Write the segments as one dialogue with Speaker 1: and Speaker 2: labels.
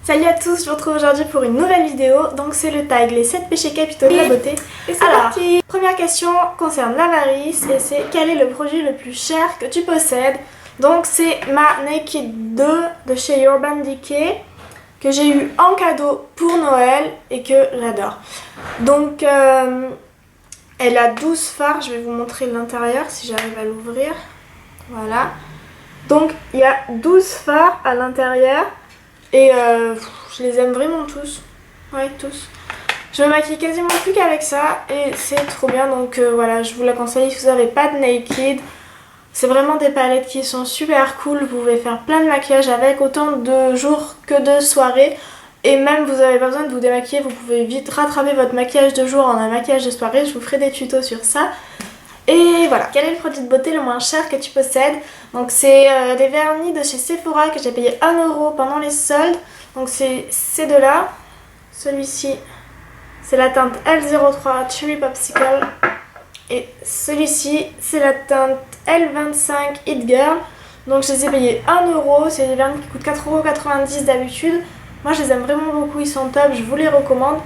Speaker 1: Salut à tous, je vous retrouve aujourd'hui pour une nouvelle vidéo. Donc c'est le tag, les 7 péchés capitaux de la beauté. Et c'est parti. Première question concerne l'avarice et c'est quel est le produit le plus cher que tu possèdes? Donc c'est ma Naked 2 de chez Urban Decay que j'ai eu en cadeau pour Noël et que j'adore. Donc elle a 12 fards, je vais vous montrer l'intérieur si j'arrive à l'ouvrir. Voilà. Donc il y a 12 fards à l'intérieur. Et je les aime vraiment tous. Ouais, tous. Je me maquille quasiment plus qu'avec ça. Et c'est trop bien. Donc voilà, je vous la conseille si vous n'avez pas de Naked. C'est vraiment des palettes qui sont super cool. Vous pouvez faire plein de maquillage avec, autant de jours que de soirées. Et même vous n'avez pas besoin de vous démaquiller. Vous pouvez vite rattraper votre maquillage de jour en un maquillage de soirée. Je vous ferai des tutos sur ça. Et voilà, quel est le produit de beauté le moins cher que tu possèdes? Donc c'est des vernis de chez Sephora que j'ai payé 1€ pendant les soldes. Donc c'est ces deux-là. Celui-ci, c'est la teinte L03 Cherry Popsicle. Et celui-ci, c'est la teinte L25 It Girl. Donc je les ai payés 1€. C'est des vernis qui coûtent 4,90€ d'habitude. Moi je les aime vraiment beaucoup, ils sont top, je vous les recommande.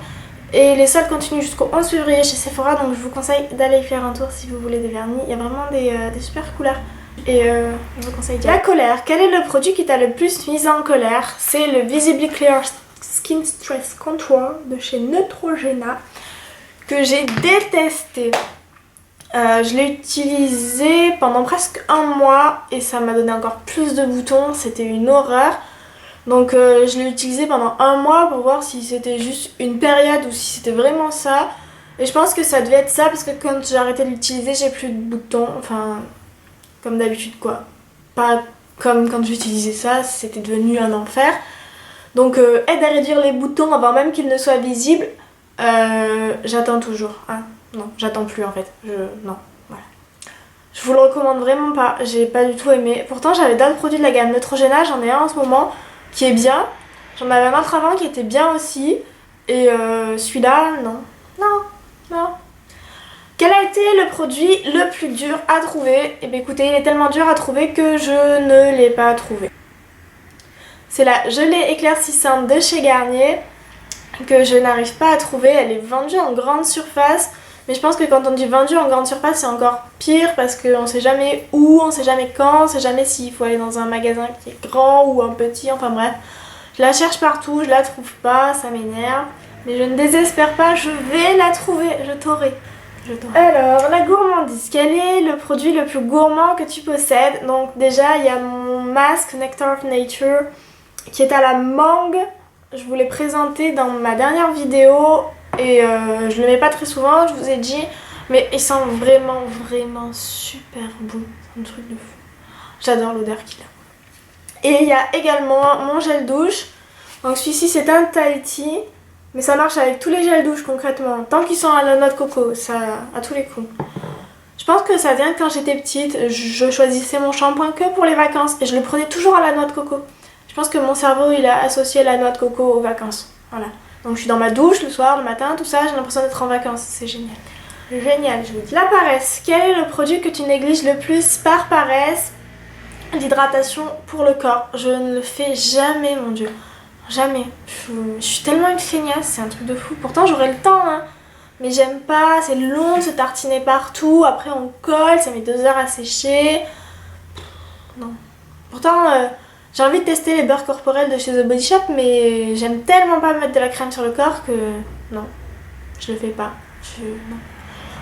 Speaker 1: Et les soldes continuent jusqu'au 11 février chez Sephora, donc je vous conseille d'aller y faire un tour si vous voulez des vernis. Il y a vraiment des super couleurs. Et je vous conseille la colère. Quel est le produit qui t'a le plus mis en colère? C'est le Visibly Clear Skin Stress Contour de chez Neutrogena que j'ai détesté. Je l'ai utilisé pendant presque un mois et ça m'a donné encore plus de boutons. C'était une horreur. Donc je l'ai utilisé pendant un mois pour voir si c'était juste une période ou si c'était vraiment ça. Et je pense que ça devait être ça parce que quand j'ai arrêté de l'utiliser, j'ai plus de boutons. Enfin, comme d'habitude quoi. Pas comme quand j'utilisais ça, c'était devenu un enfer. Donc aide à réduire les boutons avant même qu'ils ne soient visibles. J'attends toujours. Ah non, j'attends plus en fait. Non, voilà. Je vous le recommande vraiment pas. J'ai pas du tout aimé. Pourtant j'avais d'autres produits de la gamme Neutrogena, j'en ai un en ce moment qui est bien. J'en avais un autre avant qui était bien aussi. Et celui-là, non. Non. Quel a été le produit le plus dur à trouver? Eh bien écoutez, il est tellement dur à trouver que je ne l'ai pas trouvé. C'est la gelée éclaircissante de chez Garnier que je n'arrive pas à trouver. Elle est vendue en grande surface. Mais je pense que quand on dit vendu en grande surface, c'est encore pire parce qu'on sait jamais où, on sait jamais quand, on sait jamais s'il faut aller dans un magasin qui est grand ou un petit, enfin bref. Je la cherche partout, je la trouve pas, ça m'énerve. Mais je ne désespère pas, je vais la trouver, je t'aurai. Alors, la gourmandise, quel est le produit le plus gourmand que tu possèdes? Donc déjà, il y a mon masque Nectar of Nature qui est à la mangue. Je vous l'ai présenté dans ma dernière vidéo. Et je le mets pas très souvent, je vous ai dit, mais il sent vraiment super bon, c'est un truc de fou. J'adore l'odeur qu'il a. Et il y a également mon gel douche, donc celui-ci c'est un Tahiti, mais ça marche avec tous les gels douche concrètement, tant qu'ils sont à la noix de coco, ça à tous les coups. Je pense que ça vient quand j'étais petite, je choisissais mon shampoing que pour les vacances et je le prenais toujours à la noix de coco. Je pense que mon cerveau il a associé la noix de coco aux vacances, voilà. Donc je suis dans ma douche le soir, le matin, tout ça, j'ai l'impression d'être en vacances, c'est génial. Génial, je vous dis. La paresse, quel est le produit que tu négliges le plus par paresse? L'hydratation pour le corps, je ne le fais jamais mon dieu, jamais. Je suis tellement une feignasse, c'est un truc de fou. Pourtant j'aurais le temps, hein, mais j'aime pas, c'est long de se tartiner partout, après on colle, ça met 2 heures à sécher. Non. Pourtant... j'ai envie de tester les beurres corporels de chez The Body Shop, mais j'aime tellement pas mettre de la crème sur le corps que non, je le fais pas. Non.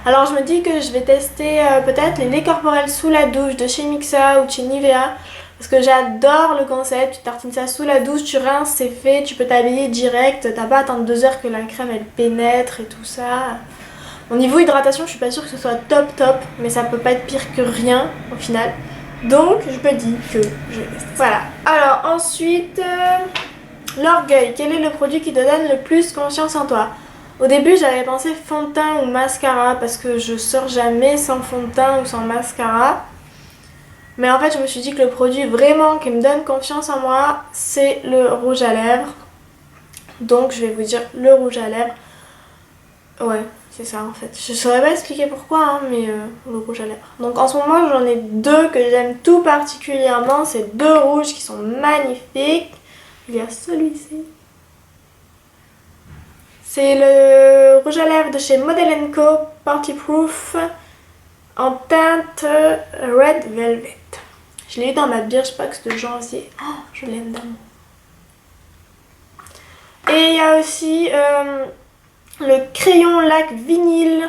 Speaker 1: Alors je me dis que je vais tester peut-être les laits corporels sous la douche de chez Mixa ou de chez Nivea, parce que j'adore le concept, tu tartines ça sous la douche, tu rinces, c'est fait, tu peux t'habiller direct, t'as pas à attendre 2 heures que la crème elle pénètre et tout ça. Au niveau hydratation, je suis pas sûre que ce soit top, mais ça peut pas être pire que rien au final. Donc je me dis que je vais tester. Voilà. Alors ensuite, l'orgueil. Quel est le produit qui te donne le plus confiance en toi? Au début j'avais pensé fond de teint ou mascara parce que je sors jamais sans fond de teint ou sans mascara. Mais en fait je me suis dit que le produit vraiment qui me donne confiance en moi, c'est le rouge à lèvres. Donc je vais vous dire le rouge à lèvres. Ouais. C'est ça en fait. Je saurais pas expliquer pourquoi, hein, mais le rouge à lèvres. Donc en ce moment j'en ai 2 que j'aime tout particulièrement. C'est 2 rouges qui sont magnifiques. Il y a celui-ci C'est le rouge à lèvres de chez Model & Co Party Proof en teinte Red Velvet. Je l'ai eu dans ma Birch Box de janvier. Oh, je l'aime d'amour. Et il y a aussi le crayon lac vinyle,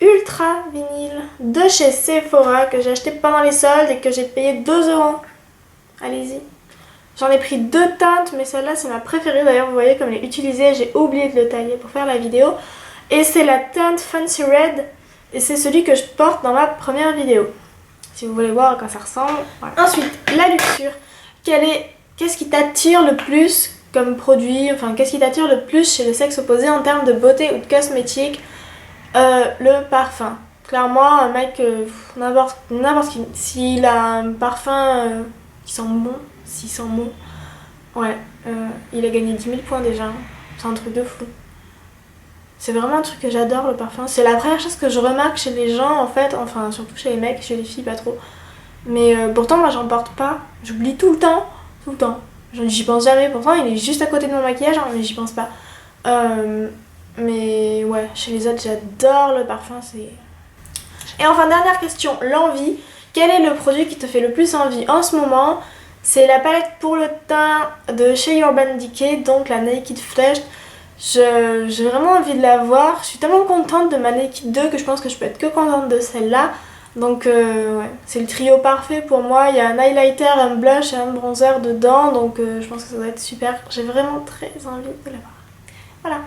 Speaker 1: ultra vinyle, de chez Sephora que j'ai acheté pendant les soldes et que j'ai payé 2 €. Allez-y. J'en ai pris 2 teintes, mais celle-là c'est ma préférée. D'ailleurs, vous voyez comme elle est utilisée, j'ai oublié de le tailler pour faire la vidéo. Et c'est la teinte Fancy Red, et c'est celui que je porte dans ma première vidéo. Si vous voulez voir à quoi ça ressemble. Voilà. Ensuite, la luxure. Qu'est-ce qui t'attire le plus comme produit, enfin qu'est-ce qui t'attire le plus chez le sexe opposé en termes de beauté ou de cosmétique? Le parfum. Clairement, un mec, n'importe qui, s'il a un parfum qui sent bon, s'il sent bon, ouais, il a gagné 10 000 points déjà. C'est un truc de fou. C'est vraiment un truc que j'adore, le parfum. C'est la première chose que je remarque chez les gens, en fait, enfin surtout chez les mecs, chez les filles pas trop. Mais pourtant, moi j'en porte pas. J'oublie tout le temps, tout le temps. J'y pense jamais, pourtant il est juste à côté de mon maquillage, hein, mais j'y pense pas. Mais ouais, chez les autres, j'adore le parfum, c'est... Et enfin, dernière question, l'envie. Quel est le produit qui te fait le plus envie en ce moment? C'est la palette pour le teint de chez Urban Decay, donc la Naked Flesh. J'ai vraiment envie de la voir. Je suis tellement contente de ma Naked 2 que je pense que je peux être que contente de celle-là. Donc ouais, c'est le trio parfait pour moi. Il y a un highlighter, un blush et un bronzer dedans. Donc je pense que ça va être super. J'ai vraiment très envie de la voir. Voilà.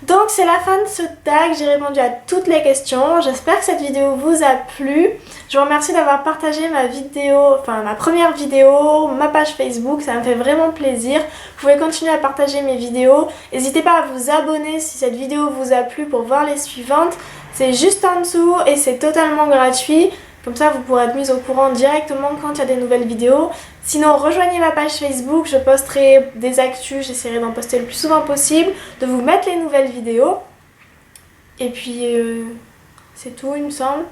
Speaker 1: Donc c'est la fin de ce tag, j'ai répondu à toutes les questions, j'espère que cette vidéo vous a plu. Je vous remercie d'avoir partagé ma vidéo, enfin ma première vidéo, ma page Facebook, ça me fait vraiment plaisir. Vous pouvez continuer à partager mes vidéos, n'hésitez pas à vous abonner si cette vidéo vous a plu pour voir les suivantes. C'est juste en dessous et c'est totalement gratuit. Comme ça, vous pourrez être mis au courant directement quand il y a des nouvelles vidéos. Sinon, rejoignez ma page Facebook, je posterai des actus, j'essaierai d'en poster le plus souvent possible, de vous mettre les nouvelles vidéos. Et puis, c'est tout, il me semble.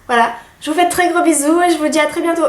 Speaker 1: Voilà, je vous fais de très gros bisous et je vous dis à très bientôt.